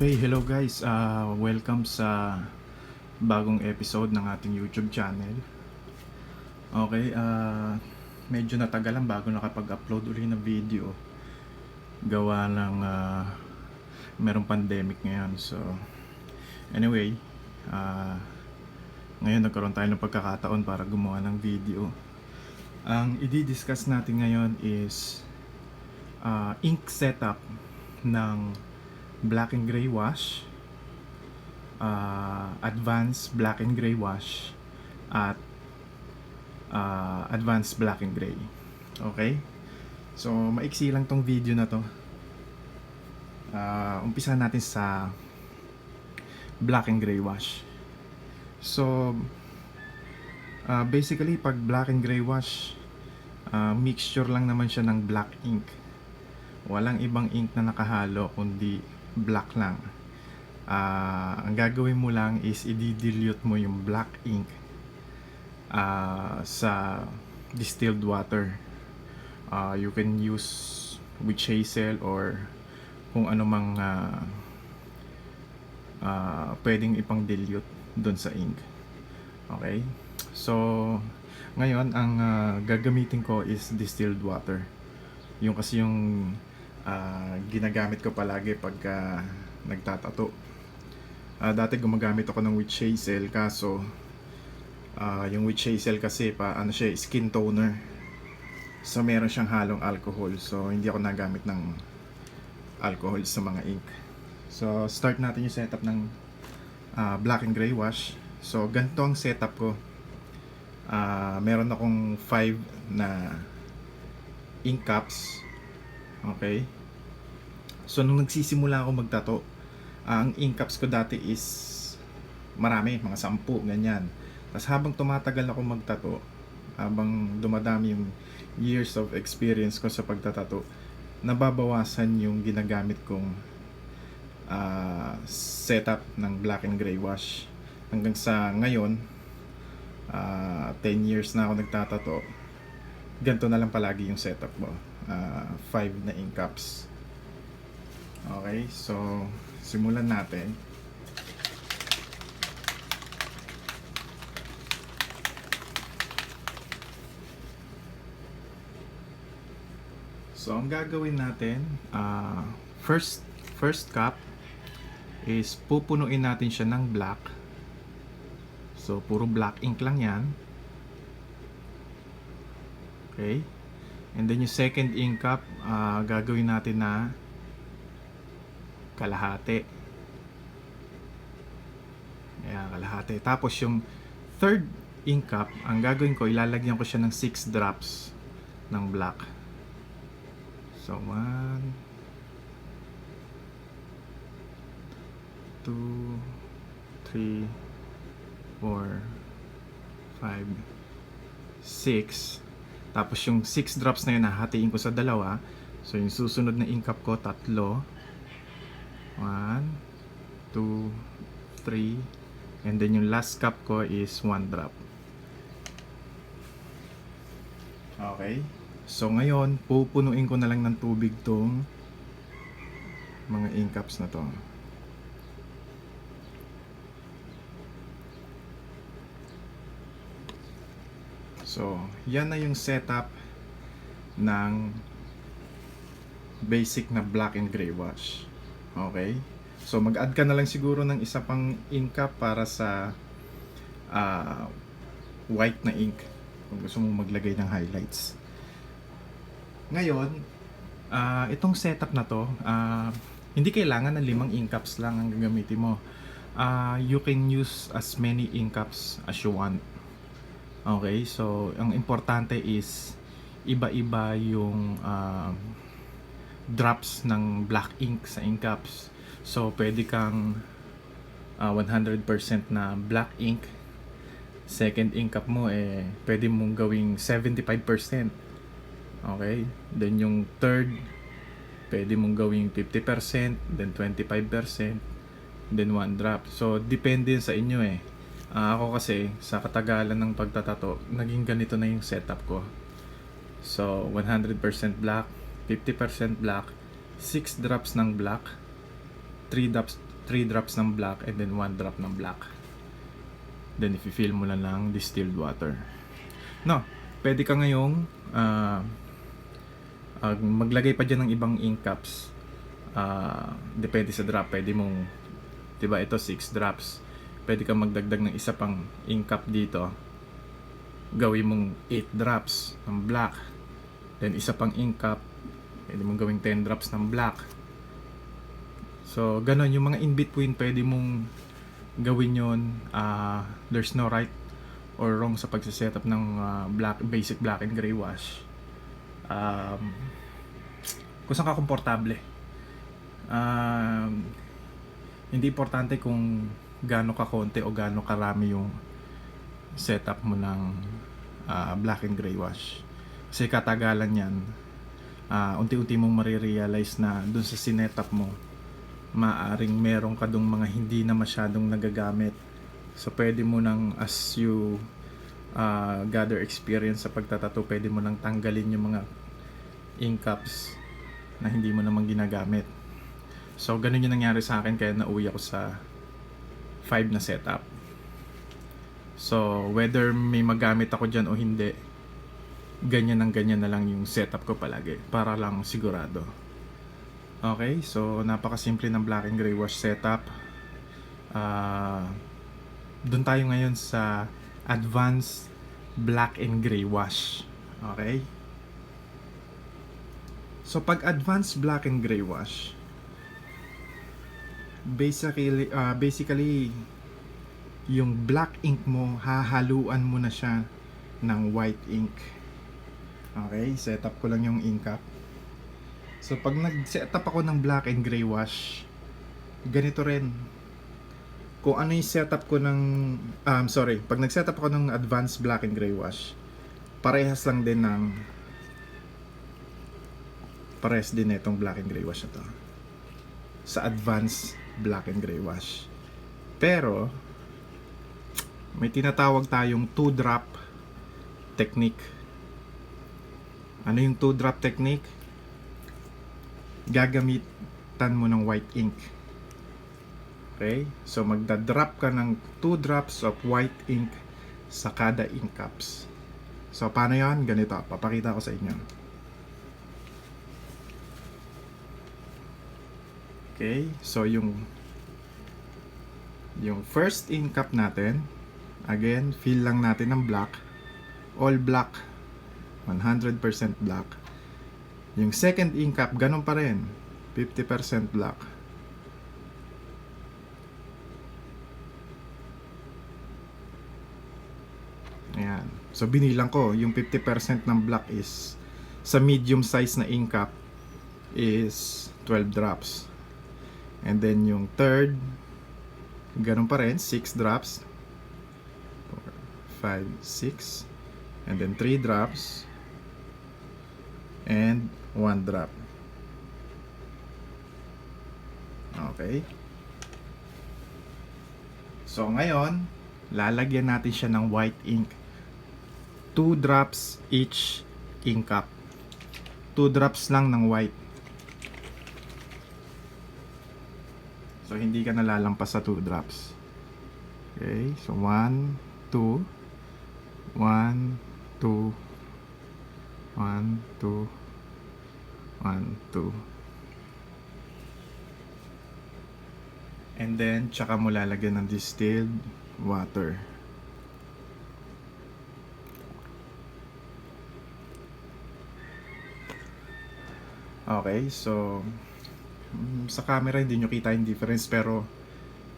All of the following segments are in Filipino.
Okay, hello guys. Welcome sa bagong episode ng ating YouTube channel. Okay, medyo natagalan bago nakapag-upload uli ng video. Gawa ng merong pandemic ngayon. So, anyway, ngayon nagkaroon tayo ng pagkakataon para gumawa ng video. Ang i-discuss natin ngayon is ink setup ng black and gray wash, advanced black and gray wash, at advanced black and gray. Okay? So, maiksi lang tong video na to. Umpisa natin sa black and gray wash. So, basically, pag black and gray wash, mixture lang naman siya ng black ink. Walang ibang ink na nakahalo, kundi black lang. Ang gagawin mo lang is i-dilute mo yung black ink sa distilled water. You can use witch hazel or kung ano mang pwedeng ipang dilute doon sa ink. Okay? So, ngayon ang gagamitin ko is distilled water. Yung kasi yung ginagamit ko palagi pagka nagtatato. Dati gumagamit ako ng witch hazel, kaso yung witch hazel kasi ano siya, skin toner. So meron siyang halong alcohol. So hindi ako nagamit ng alcohol sa mga ink. So start natin yung setup ng black and gray wash. So ganito ang setup ko. Meron akong 5 na ink caps. Okay? So nung nagsisimula ako magtato, ang ink caps ko dati is marami, mga 10, ganyan. Tapos habang tumatagal ako magtato, habang dumadami yung years of experience ko sa pagtatato, nababawasan yung ginagamit kong setup ng black and gray wash. Hanggang sa ngayon, 10 years na ako nagtatato, ganito na lang palagi yung setup mo. 5 na ink caps. Okay, so simulan natin. So ang gagawin natin, first cup is pupunuin natin siya ng black. So puro black ink lang yan. Okay. And then yung second ink cup, gagawin natin na kalahati. Ayan, kalahati. Tapos yung third ink cup, ang gagawin ko, ilalagyan ko siya ng 6 drops ng black. So 1, 2, 3, 4, 5, 6. Tapos yung 6 drops na yun, hahatiin ko sa dalawa. So yung susunod na ink cup ko, 3. 1, 2, 3. And then yung last cup ko is 1 drop. Okay. So ngayon, pupunuin ko na lang ng tubig tong mga ink cups na to. So, yan na yung setup ng basic na black and gray wash. Okay? So, mag-add ka na lang siguro ng isa pang ink cup para sa white na ink kung gusto mo maglagay ng highlights. Ngayon, itong setup na to, hindi kailangan ng 5 ink cups lang ang gagamitin mo. You can use as many ink cups as you want. Okay, so ang importante is iba-iba yung drops ng black ink sa ink caps. So pwede kang 100% na black ink. Second ink cap mo pwede mong gawing 75%. Okay, then yung third pwede mong gawing 50%, then 25%, then 1 drop. So depende sa inyo ako kasi sa katagalan ng pagtatato, naging ganito na yung setup ko. So 100% black, 50% black, 6 drops ng black, 3 3 drops ng black, and then 1 drop ng black. Then i-fill mo lang ng distilled water. No, pwede ka ngayong maglagay pa dyan ng ibang ink cups. Depende sa drop. Pwede mong, diba ito 6 drops, pwede kang magdagdag ng isa pang ink cup dito, gawin mong 8 drops ng black, then isa pang ink cup, pwede mong gawing 10 drops ng black. So ganon, yung mga in between pwede mong gawin yon. There's no right or wrong sa pagsisetup ng basic black and gray wash. Kung saan ka komportable. Hindi importante kung gaano ka konti o gaano karami yung setup mo ng black and gray wash. Kasi katagalan yan, unti-unti mong marirealize na dun sa sinetup mo, maaring meron ka dong mga hindi na masyadong nagagamit. So pwede mo nang, as you gather experience sa pagtatato, pwede mo nang tanggalin yung mga ink cups na hindi mo naman ginagamit. So ganun yung nangyari sa akin, kaya nauwi ako sa 5 na setup. So whether may magamit ako dyan o hindi, ganyan na lang yung setup ko palagi, para lang sigurado. Okay, so napakasimple ng black and gray wash setup. Doon tayo ngayon sa advanced black and gray wash. Okay, so pag advanced black and gray wash, basically yung black ink mo, hahaluan mo na siya ng white ink. Okay, setup ko lang yung ink cup. So pag nag-setup ako ng black and gray wash, ganito rin. Kung ano yung setup ko ng pag nag-setup ako ng advanced black and gray wash, parehas din itong black and gray wash na to sa advanced black and gray wash. Pero may tinatawag tayong 2-drop technique. Ano yung 2-drop technique? Gagamitan mo ng white ink. Okay? So magda-drop ka ng 2 drops of white ink sa kada ink cups. So paano yan? Ganito, papakita ko sa inyo. Okay, so yung first ink cup natin, again, fill lang natin ng black, all black, 100% black. Yung second ink cup, ganun pa rin, 50% black. Ayan, so binilang ko, yung 50% ng black is, sa medium size na ink cup, is 12 drops. And then yung third, ganun pa rin, 6 drops, 4, 5, 6, and then 3 drops, and 1 drop. Okay. So ngayon, lalagyan natin siya ng white ink. 2 drops each ink cup. 2 drops lang ng white. So hindi ka nalalampas sa 2 drops. Okay, so 1, 2, 1, 2, 1, 2, 1, 2. And then, tsaka mo lalagyan ng distilled water. Okay, so sa camera hindi nyo kita yung difference, pero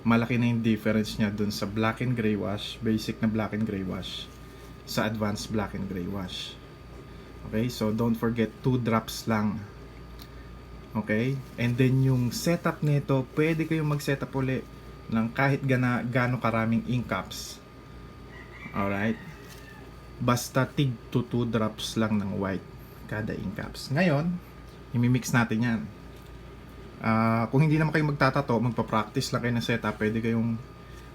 malaki na yung difference niya dun sa black and gray wash, basic na black and gray wash, sa advanced black and gray wash. Okay, so don't forget 2 drops lang. Okay, and then yung setup nito, pwede kayong mag-setup uli ng kahit gaano karaming ink cups. Alright, basta tig to 2 drops lang ng white kada ink cups. Ngayon, imimix natin yan. Kung hindi naman kayo magtatato, magpa-practice lang kayo ng setup, pwede kayong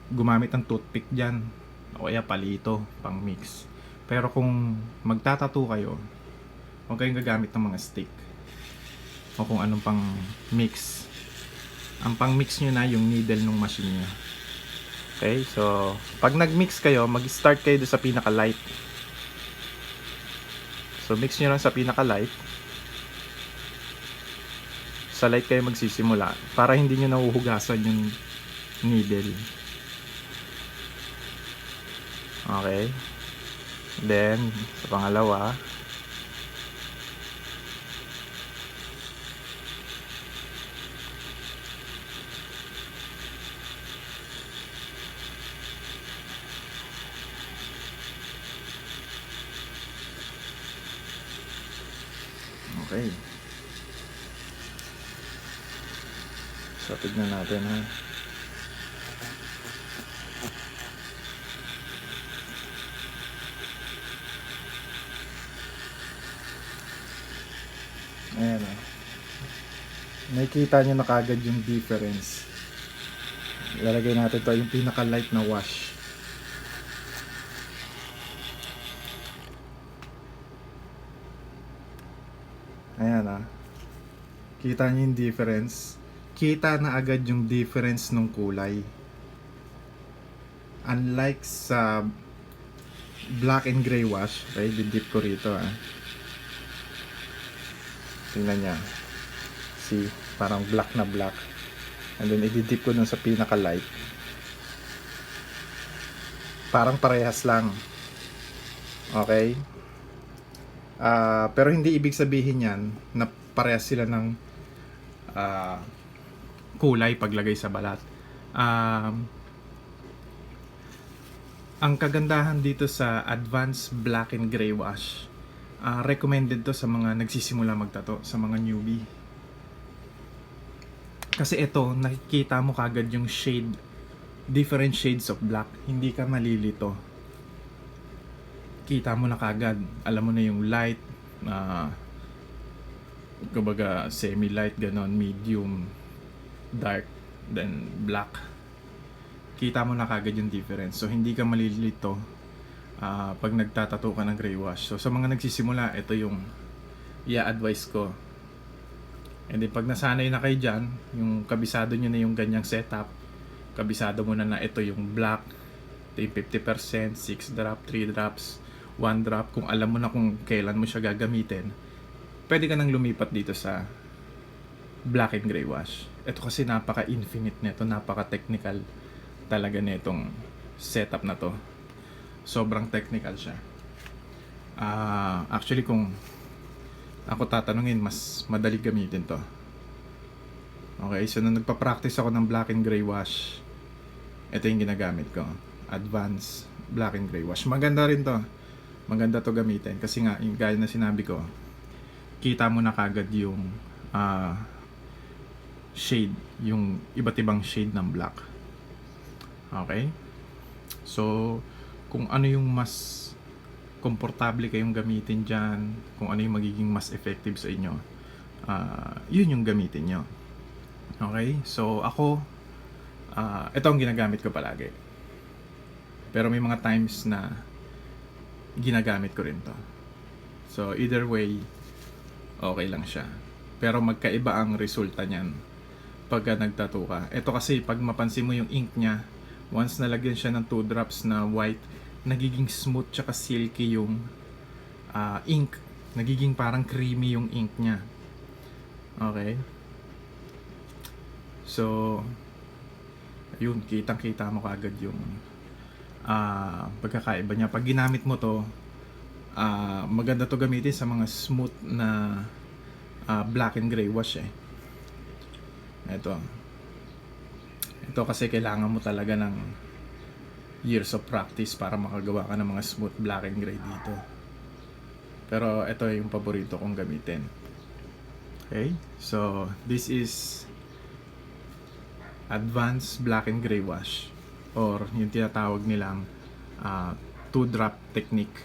gumamit ng toothpick dyan o kaya palito pang mix. Pero kung magtatato kayo, huwag kayong gagamit ng mga stick o kung anong pang mix. Ang pang-mix nyo na yung needle ng machine nyo. Okay, so pag nag-mix kayo, mag-start kayo doon sa pinaka-light. So mix nyo lang sa pinaka-light. Sa light kayo magsisimula para hindi nyo nahuhugasan yung needle. Okay. Then, sa pangalawa, okay. So, tignan natin ha. Ayan o. Nakikita nyo na kagad yung difference. Ilalagay natin to yung pinaka-light na wash. Ayan ah. Kita nyo yung difference. Kita na agad yung difference ng kulay. Unlike sa black and gray wash, okay, didip ko rito ah. Tingnan niya. See, parang black na black. And then ididip ko dun sa pinaka light. Parang parehas lang. Okay? Pero hindi ibig sabihin yan na parehas sila ng kulay paglagay sa balat. Ang kagandahan dito sa advanced black and gray wash, recommended to sa mga nagsisimula magtato, sa mga newbie. Kasi ito, nakikita mo kagad yung shade, different shades of black. Hindi ka malilito. Kita mo na kagad. Alam mo na yung light, kumbaga semi-light, ganon, medium, dark, then black. Kita mo na kagad yung difference. So, hindi ka malilito pag nagtatato ka ng gray wash. So, sa mga nagsisimula, ito yung i-advise ko. And then, pag nasanay na kayo dyan, yung kabisado nyo na yung ganyang setup, kabisado mo na ito yung black, ito yung 50%, 6 drop, 3 drops, 1 drop. Kung alam mo na kung kailan mo siya gagamitin, pwede ka nang lumipat dito sa black and gray wash. Ito kasi napaka-infinite nito, napaka-technical talaga nitong setup na to. Sobrang technical siya. Actually, kung ako tatanungin, mas madali gamitin to. Okay, so nung nagpa-practice ako ng black and gray wash, ito yung ginagamit ko. Advanced black and gray wash. Maganda rin to. Maganda to gamitin. Kasi nga, yung gaya na sinabi ko, kita mo na kagad yung shade, yung iba't ibang shade ng black. Okay? So, kung ano yung mas komportable kayong gamitin dyan, kung ano yung magiging mas effective sa inyo, yun yung gamitin nyo. Okay? So, ako, ito ang ginagamit ko palagi. Pero may mga times na ginagamit ko rin to. So, either way, okay lang siya. Pero magkaiba ang resulta niyan pagka nagtattoo ka. Ito kasi, pag mapansin mo yung ink niya, once nalagyan siya ng 2 drops na white, nagiging smooth tsaka silky yung ink. Nagiging parang creamy yung ink niya. Okay? So, yun, kitang-kita mo kagad yung pagkakaiba niya. Pag ginamit mo to, maganda to gamitin sa mga smooth na black and gray wash eh. Ito kasi kailangan mo talaga ng years of practice para makagawa ka ng mga smooth black and gray dito. Pero ito yung paborito kong gamitin. Okay? So, this is advanced black and gray wash, or yung tinatawag nilang 2-drop technique.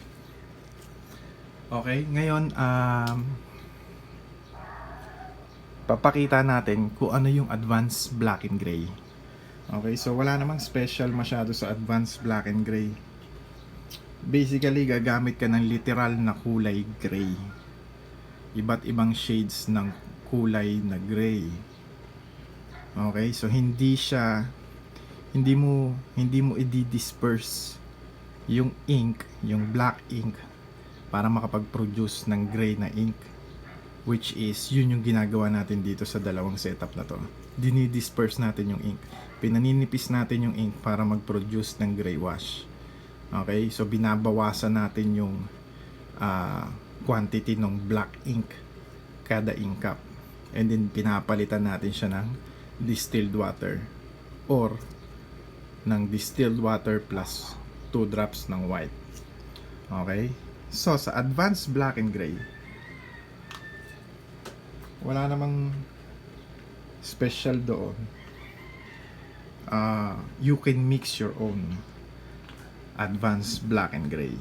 Okay? Ngayon, papakita natin kung ano yung advanced black and gray. Okay, so wala namang special masyado sa advanced black and gray. Basically, gagamit ka ng literal na kulay gray. Iba't ibang shades ng kulay na gray. Okay? So hindi mo i-disperse yung ink, yung black ink para makapag-produce ng gray na ink, which is yun yung ginagawa natin dito sa dalawang setup na to. Dinidisperse natin yung ink, pinaninipis natin yung ink para mag-produce ng gray wash. Okay, so binabawasan natin yung quantity ng black ink kada ink cup, and then pinapalitan natin siya ng distilled water or ng distilled water plus 2 drops ng white. Okay, so sa advanced black and gray, wala namang special doon. You can mix your own advanced black and gray.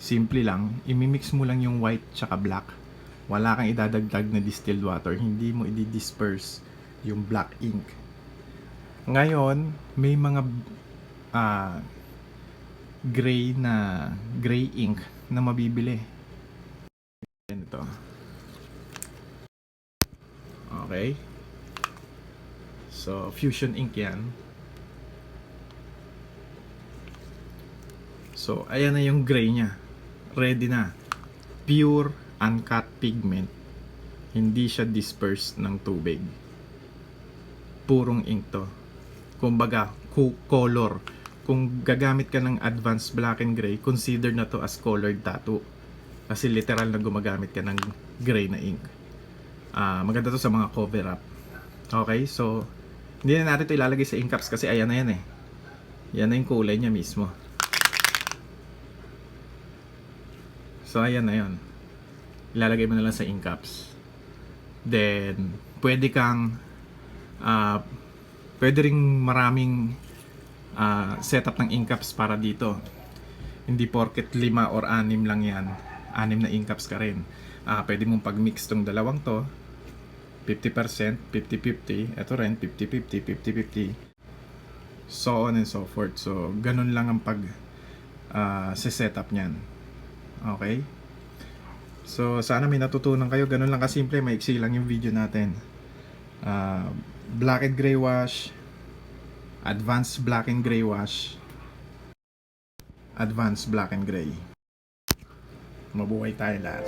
Simple lang, imimix mo lang yung white tsaka black. Wala kang idadagdag na distilled water, hindi mo i-disperse yung black ink. Ngayon, may mga gray ink na mabibili. Ito. Okay. So, Fusion ink yan. So, ayan na yung gray niya. Ready na. Pure, uncut pigment. Hindi siya dispersed ng tubig. Purong ink to. Kumbaga, color. Kung gagamit ka ng advanced black and gray, consider na to as colored tattoo. Kasi literal na gumagamit ka ng gray na ink. Maganda to sa mga cover up. Okay, so hindi na natin ito ilalagay sa ink cups kasi ayan na yan eh. Yan na yung kulay niya mismo. So ayan na yun. Ilalagay mo na lang sa ink cups. Then pwede ring maraming setup ng ink cups para dito. Hindi porket 5 or 6 lang yan, 6 na ink cups ka rin. Pwede mong pag-mix tong dalawang to, 50%, 50-50, ito rin 50-50, 50-50, so on and so forth. So ganun lang ang setup niyan. Okay, so sana may natutunan kayo. Ganun lang kasimple, maiksi lang yung video natin. Black and gray wash, advanced black and gray wash, advanced black and gray. Mabuhay tayo lahat.